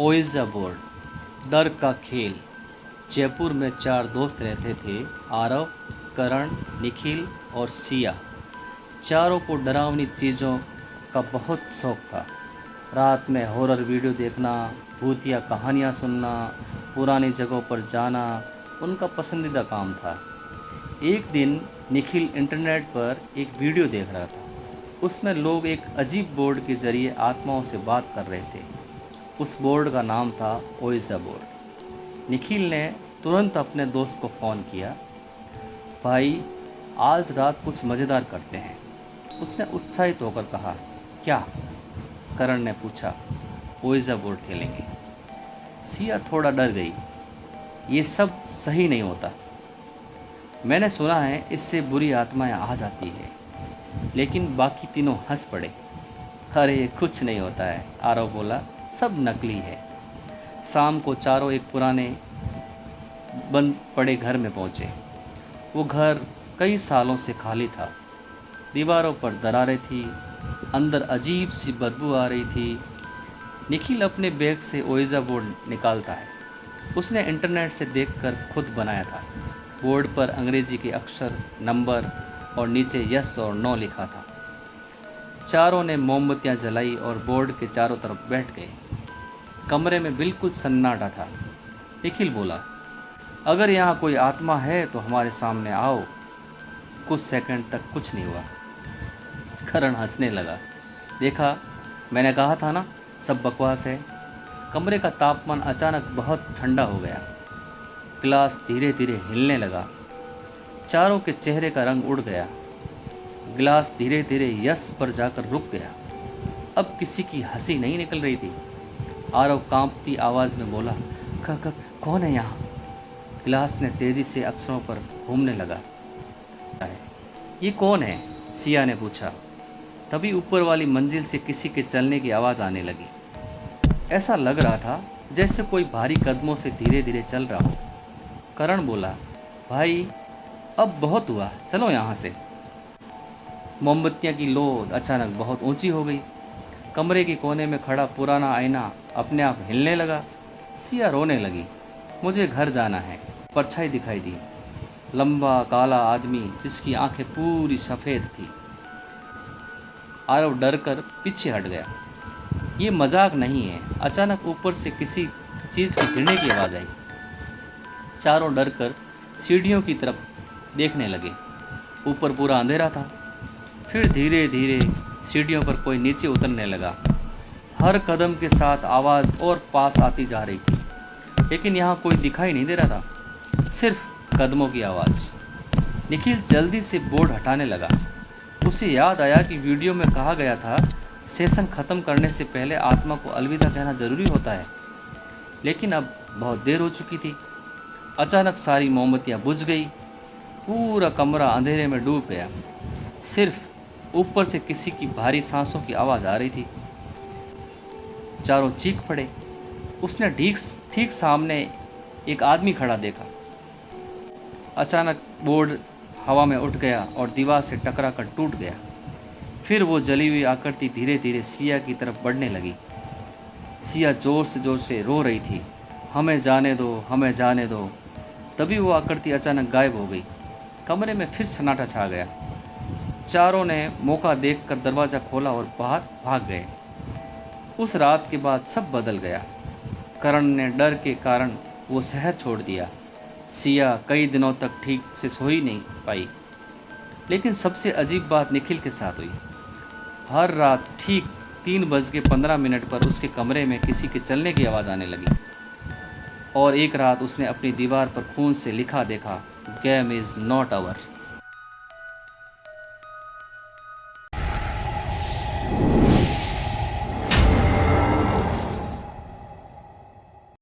ओइजा board, डर का खेल। जयपुर में 4 दोस्त रहते थे, आरव, करण, निखिल और सिया। चारों को डरावनी चीज़ों का बहुत शौक था। रात में हॉरर वीडियो देखना, भूतिया कहानियाँ सुनना, पुरानी जगहों पर जाना उनका पसंदीदा काम था। एक दिन निखिल इंटरनेट पर एक वीडियो देख रहा था। उसमें लोग एक अजीब बोर्ड के जरिए आत्माओं से बात कर रहे थे। उस बोर्ड का नाम था ओइजा बोर्ड। निखिल ने तुरंत अपने दोस्त को फ़ोन किया। भाई, आज रात कुछ मज़ेदार करते हैं, उसने उत्साहित होकर कहा। क्या? करण ने पूछा। ओइजा बोर्ड खेलेंगे। सिया थोड़ा डर गई। ये सब सही नहीं होता। मैंने सुना है इससे बुरी आत्माएं आ जाती है। लेकिन बाकी तीनों हंस पड़े। अरे कुछ नहीं होता है, आरव बोला, सब नकली है। शाम को चारों एक पुराने बंद पड़े घर में पहुंचे। वो घर कई सालों से खाली था। दीवारों पर दरारें थी, अंदर अजीब सी बदबू आ रही थी। निखिल अपने बैग से ओइजा बोर्ड निकालता है। उसने इंटरनेट से देखकर खुद बनाया था। बोर्ड पर अंग्रेजी के अक्षर, नंबर और नीचे यस और नो लिखा था। चारों ने मोमबत्तियां जलाई और बोर्ड के चारों तरफ बैठ गए। कमरे में बिल्कुल सन्नाटा था। निखिल बोला, अगर यहाँ कोई आत्मा है तो हमारे सामने आओ। कुछ सेकंड तक कुछ नहीं हुआ। करण हंसने लगा। देखा, मैंने कहा था ना, सब बकवास है। कमरे का तापमान अचानक बहुत ठंडा हो गया। गिलास धीरे धीरे हिलने लगा। चारों के चेहरे का रंग उड़ गया। गिलास धीरे धीरे यस पर जाकर रुक गया। अब किसी की हंसी नहीं निकल रही थी। आरव कांपती आवाज़ में बोला, कौन है यहाँ? गिलास ने तेजी से अक्षरों पर घूमने लगा। ये कौन है? सिया ने पूछा। तभी ऊपर वाली मंजिल से किसी के चलने की आवाज़ आने लगी। ऐसा लग रहा था जैसे कोई भारी कदमों से धीरे धीरे चल रहा हो। करण बोला, भाई अब बहुत हुआ, चलो यहाँ से। मोमबत्तियाँ की लो अचानक बहुत ऊंची हो गई। कमरे के कोने में खड़ा पुराना आईना अपने आप हिलने लगा। सिया रोने लगी। मुझे घर जाना है। परछाई दिखाई दी। लंबा काला आदमी जिसकी आंखें पूरी सफ़ेद थी। आरव डर कर पीछे हट गया। ये मजाक नहीं है। अचानक ऊपर से किसी चीज़ के गिरने की आवाज़ आई। चारों डर कर सीढ़ियों की तरफ देखने लगे। ऊपर पूरा अंधेरा था। फिर धीरे धीरे सीढ़ियों पर कोई नीचे उतरने लगा। हर कदम के साथ आवाज़ और पास आती जा रही थी, लेकिन यहाँ कोई दिखाई नहीं दे रहा था, सिर्फ कदमों की आवाज़। निखिल जल्दी से बोर्ड हटाने लगा। उसे याद आया कि वीडियो में कहा गया था, सेशन ख़त्म करने से पहले आत्मा को अलविदा कहना ज़रूरी होता है। लेकिन अब बहुत देर हो चुकी थी। अचानक सारी मोमबत्तियाँ बुझ गई। पूरा कमरा अंधेरे में डूब गया। सिर्फ ऊपर से किसी की भारी सांसों की आवाज़ आ रही थी। चारों चीख पड़े। उसने ठीक सामने एक आदमी खड़ा देखा। अचानक बोर्ड हवा में उठ गया और दीवार से टकरा कर टूट गया। फिर वो जली हुई आकृति धीरे धीरे सिया की तरफ बढ़ने लगी। सिया जोर से रो रही थी, हमें जाने दो, हमें जाने दो। तभी वो आकृति अचानक गायब हो गई। कमरे में फिर सन्नाटा छा गया। चारों ने मौका देखकर दरवाज़ा खोला और बाहर भाग गए। उस रात के बाद सब बदल गया। करण ने डर के कारण वो शहर छोड़ दिया। सिया कई दिनों तक ठीक से सो ही नहीं पाई। लेकिन सबसे अजीब बात निखिल के साथ हुई। हर रात ठीक 3:15 पर उसके कमरे में किसी के चलने की आवाज़ आने लगी। और एक रात उसने अपनी दीवार पर खून से लिखा देखा, गेम इज़ नॉट ओवर।